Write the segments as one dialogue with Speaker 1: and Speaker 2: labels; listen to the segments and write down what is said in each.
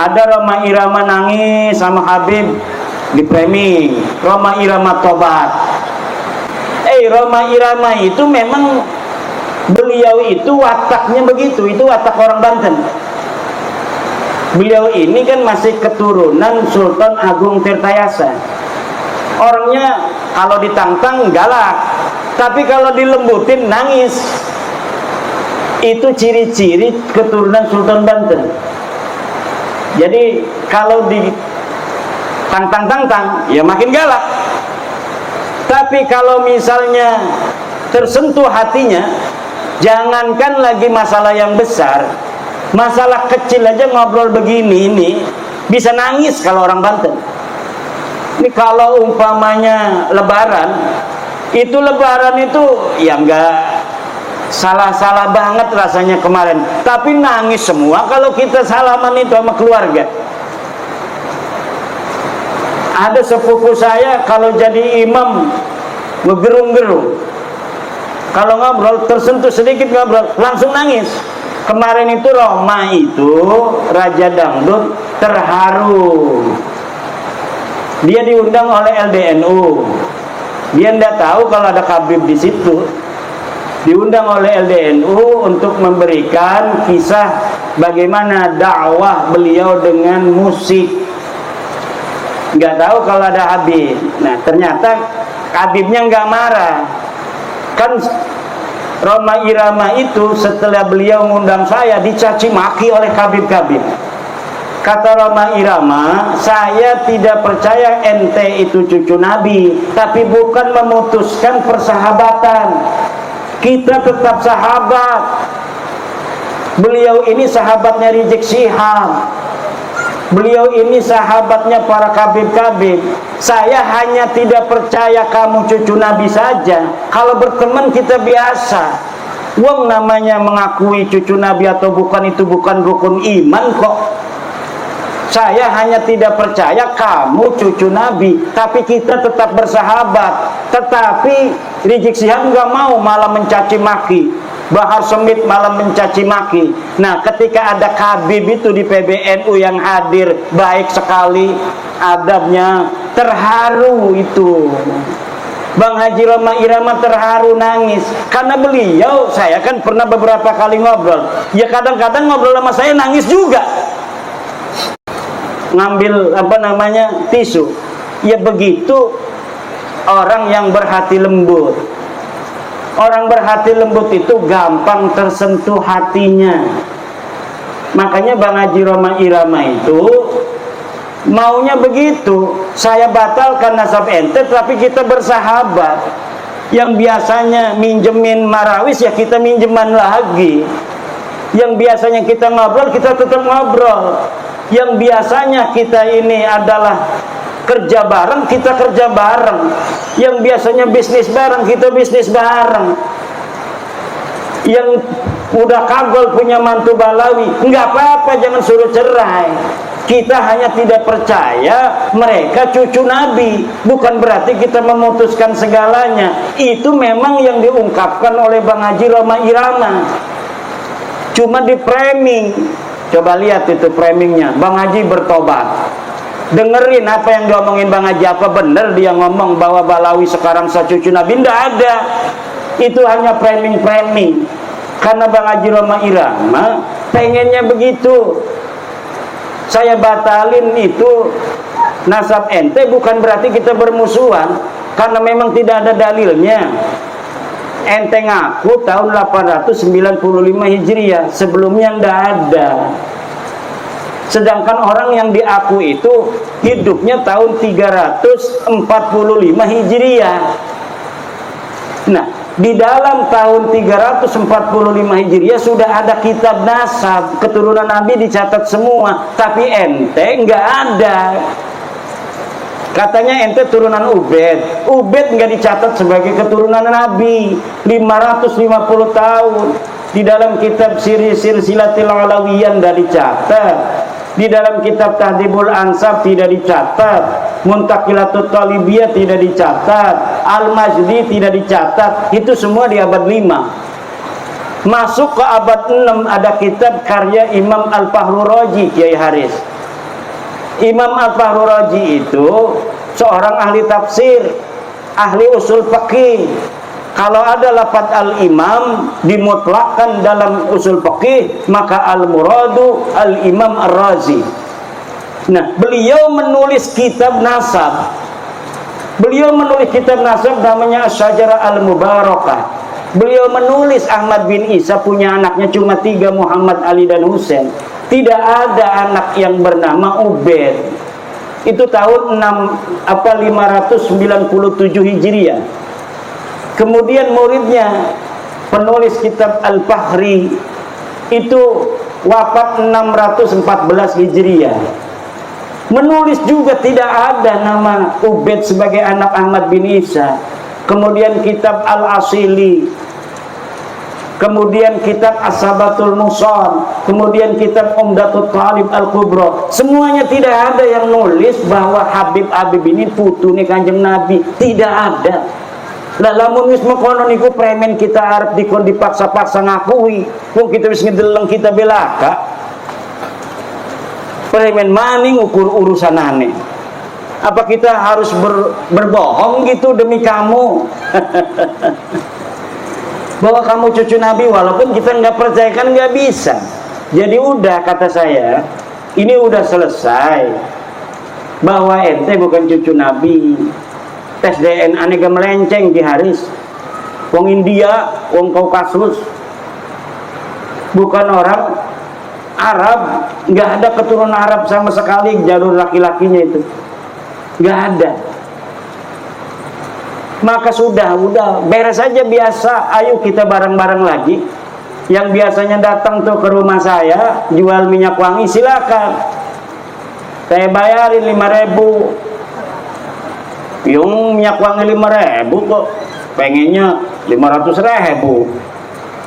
Speaker 1: Ada Roma Irama nangis sama Habib di framing, Roma Irama tobat. Roma Irama itu memang beliau itu wataknya begitu, itu watak orang Banten. Beliau ini kan masih keturunan Sultan Agung Tirtayasa. Orangnya kalau ditantang galak, tapi kalau dilembutin nangis. Itu ciri-ciri keturunan Sultan Banten. Jadi kalau ditantang-tantang ya makin galak. Tapi kalau misalnya tersentuh hatinya, jangankan lagi masalah yang besar, masalah kecil aja ngobrol begini ini bisa nangis kalau orang Banten. Ini kalau umpamanya lebaran itu ya enggak salah-salah banget rasanya kemarin, tapi nangis semua kalau kita salaman itu sama keluarga. Ada sepupu saya kalau jadi imam ngegerung-gerung, kalau ngobrol tersentuh sedikit ngobrol langsung nangis. Kemarin itu Roma itu Raja Dangdut terharu, dia diundang oleh LDNU, dia tidak tahu kalau ada Habib di situ. Diundang oleh LDNU untuk memberikan kisah bagaimana dakwah beliau dengan musik. Nggak tahu kalau ada Habib. Nah ternyata Habibnya nggak marah. Kan Roma Irama itu setelah beliau mengundang saya dicaci maki oleh Habib-Habib. Kata Roma Irama, saya tidak percaya ente itu cucu Nabi, tapi bukan memutuskan persahabatan. Kita tetap sahabat. Beliau ini sahabatnya Rizik Syihab, beliau ini sahabatnya para kabib-kabib. Saya hanya tidak percaya kamu cucu Nabi saja. Kalau berteman kita biasa. Wong namanya mengakui cucu Nabi atau bukan itu bukan rukun iman kok. Saya hanya tidak percaya kamu cucu Nabi, tapi kita tetap bersahabat. Tetapi Rizik Syihab nggak mau, malah mencaci maki. Bahar Smith malah mencaci maki. Nah, ketika ada Habib itu di PBNU yang hadir, baik sekali adabnya, terharu itu. Bang Haji Roma Irama terharu nangis karena beliau, saya kan pernah beberapa kali ngobrol. Ya kadang-kadang ngobrol sama saya nangis juga. Ngambil tisu. Ya begitu orang yang berhati lembut. Orang berhati lembut itu gampang tersentuh hatinya. Makanya Bang Haji Roma Irama itu maunya begitu. Saya batalkan nasab ente, tapi kita bersahabat. Yang biasanya minjemin marawis ya kita minjeman lagi. Yang biasanya kita ngobrol, kita tetap ngobrol. Yang biasanya kita ini adalah kerja bareng, kita kerja bareng. Yang biasanya bisnis bareng, kita bisnis bareng. Yang udah kagol punya mantu Balawi, nggak apa-apa, jangan suruh cerai. Kita hanya tidak percaya mereka cucu Nabi, bukan berarti kita memutuskan segalanya. Itu memang yang diungkapkan oleh Bang Haji Roma Irama, cuma di framing. Coba lihat itu framingnya. Bang Haji bertobat. Dengerin apa yang diomongin Bang Haji. Apa benar dia ngomong bahwa Balawi sekarang secucu Nabi? Tidak ada. Itu hanya framing-framing. Karena Bang Haji Roma Irama pengennya begitu. Saya batalin itu nasab ente bukan berarti kita bermusuhan. Karena memang tidak ada dalilnya. Ente ngaku tahun 895 Hijriah, sebelumnya ndak ada. Sedangkan orang yang diaku itu hidupnya tahun 345 Hijriah. Nah, di dalam tahun 345 Hijriah sudah ada kitab nasab, keturunan Nabi dicatat semua, tapi ente nggak ada. Katanya ente turunan Ubed. Ubed nggak dicatat sebagai keturunan Nabi. 550 tahun. Di dalam kitab Silsilatul Alawiyan tidak dicatat. Di dalam kitab Tahdhibul Ansab tidak dicatat. Muntaqilatut Talibiyah tidak dicatat. Al-Majdi tidak dicatat. Itu semua di abad 5. Masuk ke abad 6 ada kitab karya Imam Al-Fahru Raji, Kiai Haris. Imam Al-Fahru Razi itu seorang ahli tafsir, ahli usul fikih. Kalau ada lafaz al-imam dimutlakkan dalam usul fikih, maka al-muradu al-imam ar-Razi. Nah, beliau menulis kitab nasab. Beliau menulis kitab nasab namanya Asy-Syajarah Al-Mubarakah. Beliau menulis Ahmad bin Isa punya anaknya cuma 3, Muhammad, Ali, dan Husain. Tidak ada anak yang bernama Ubaid. Itu tahun 597 Hijriah. Kemudian muridnya penulis kitab Al-Fahri itu wafat 614 Hijriah. Menulis juga tidak ada nama Ubaid sebagai anak Ahmad bin Isa. Kemudian kitab Al-Asili, kemudian kitab As-Sabatul Musan, kemudian kitab Umdatul Talib Al-Kubra. Semuanya tidak ada yang nulis bahwa Habib ini putune Kanjeng Nabi. Tidak ada. Lah lamun wis mengkono niku premen kita arep dikon dipaksa-paksa ngakui. Wong kita wis ngedeleng kita belaka. Premen maning ukur urusanane. Apa kita harus berbohong gitu demi kamu? Bahwa kamu cucu Nabi, walaupun kita nggak percaya kan nggak bisa. Jadi udah, kata saya, ini udah selesai. Bahwa ente bukan cucu Nabi. Tes DNA ane gak melenceng di Haris. Wong India, wong Kaukasus, bukan orang Arab, nggak ada keturunan Arab sama sekali jalur laki-lakinya itu, nggak ada. Maka sudah beres saja biasa. Ayo kita bareng-bareng lagi. Yang biasanya datang tuh ke rumah saya jual minyak wangi, silakan. Saya bayarin 5.000. Yung minyak wangi 5.000 kok, pengennya 500.000.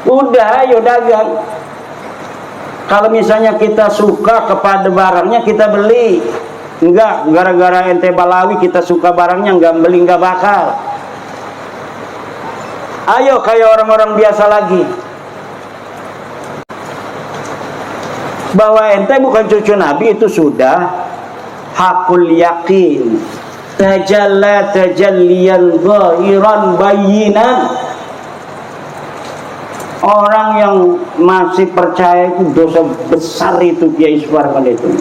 Speaker 1: Udah, ayo dagang. Kalau misalnya kita suka kepada barangnya, kita beli. Enggak, gara-gara ente Balawi kita suka barangnya, enggak beli, enggak bakal. Ayo kayak orang-orang biasa lagi. Bahwa ente bukan cucu Nabi itu sudah hakul yakin. Tajalla tajalliyan zahiran bayinan. Orang yang masih percaya itu dosa besar itu, Kiai Suparman itu.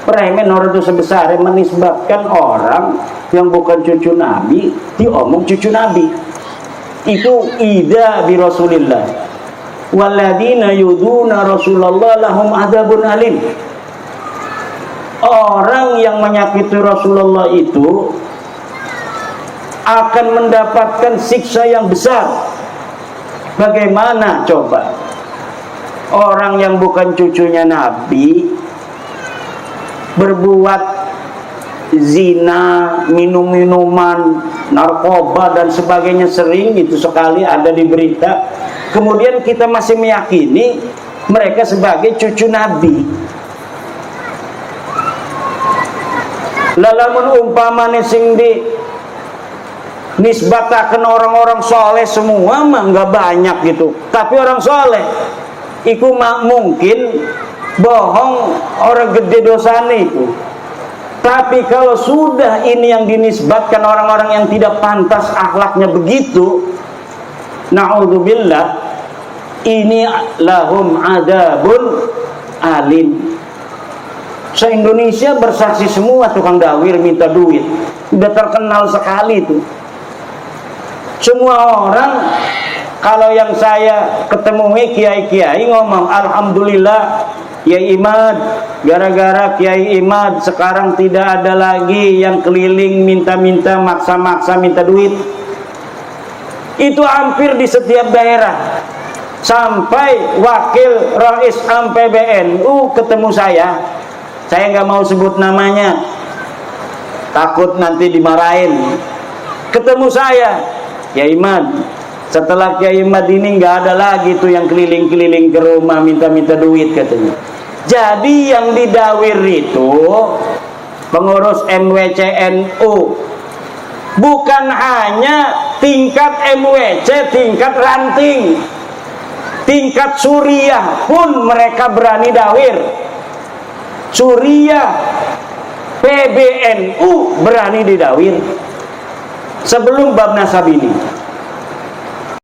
Speaker 1: Premen orang dosa besar yang menisbatkan orang yang bukan cucu Nabi diomong cucu Nabi. Itu ida bi Rasulillah. Walladzina yuduna Rasulullah lahum adzabun alim. Orang yang menyakiti Rasulullah itu akan mendapatkan siksa yang besar. Bagaimana coba orang yang bukan cucunya Nabi berbuat zina, minum-minuman, narkoba dan sebagainya, sering itu sekali ada di berita. Kemudian kita masih meyakini mereka sebagai cucu Nabi. Lalamun umpamane sing di nisbataken orang-orang soleh semua mah nggak banyak gitu, tapi orang soleh iku mungkin bohong orang gede dosanya itu. Tapi kalau sudah ini yang dinisbatkan orang-orang yang tidak pantas akhlaknya begitu, na'udzubillah, ini lahum adabun alim. Se-Indonesia bersaksi semua tukang dawir minta duit, udah terkenal sekali itu. Semua orang, kalau yang saya ketemui kiai-kiai ngomong, alhamdulillah Kiai Imad, gara-gara Kiai Imad sekarang tidak ada lagi yang keliling minta-minta, maksa-maksa minta duit. Itu hampir di setiap daerah. Sampai wakil Rais Am PBNU ketemu saya nggak mau sebut namanya, takut nanti dimarahin. Ketemu saya, Kiai Imad, setelah Kiai Imad ini nggak ada lagi tuh yang keliling-keliling ke rumah minta-minta duit katanya. Jadi yang didawir itu pengurus MWCNU, bukan hanya tingkat MWC, tingkat ranting, tingkat Suriah pun mereka berani dawir. Suriah PBNU berani didawir sebelum bab nasab ini.